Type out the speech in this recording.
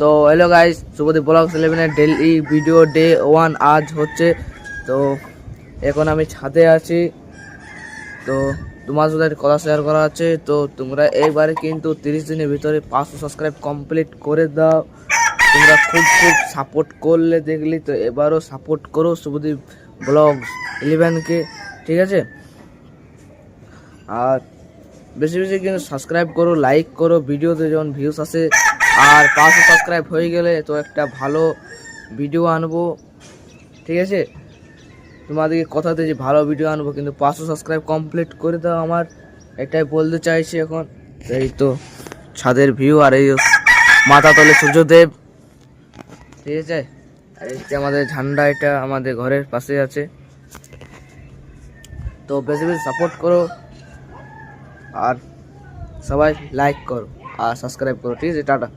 তো hello guys, Subhadeep vlog 11 daily video day 1 আজ হচ্ছে। তো এখন আমি ছাদে আছি। তো তোমার সাথে একটা কথা শেয়ার করা আছে। তো তোমরা এইবারে কিন্তু 30 দিনের ভিতরে 500 সাবস্ক্রাইব কমপ্লিট করে দাও। তোমরা খুব সাপোর্ট করলে দেখলি, তো এবারও সাপোর্ট করো শুভদীপ ব্লগ 11কে, ঠিক আছে? আর বেশি বেশি কিন্তু সাবস্ক্রাইব করো, লাইক করো, ভিডিওতে যখন ভিউস আসে। আর 500 সাবস্ক্রাইব হয়ে গেলে তো একটা ভালো ভিডিও আনবো, ঠিক আছে? তোমাদেরকে কথা দিয়েছি ভালো ভিডিও আনবো, কিন্তু 500 সাবস্ক্রাইব কমপ্লিট করে দাও। আমার এটাই বলতে চাইছি এখন। এই তো ছাদের ভিউ, আর এই মাথা তলে সূর্যদেব, ঠিক আছে? আর এই যে আমাদের ঝান্ডা, এটা আমাদের ঘরের পাশে আছে। তো বেশি বেশি সাপোর্ট করো, আর সবাই লাইক করো আর সাবস্ক্রাইব করো, ঠিক আছে? টাটা।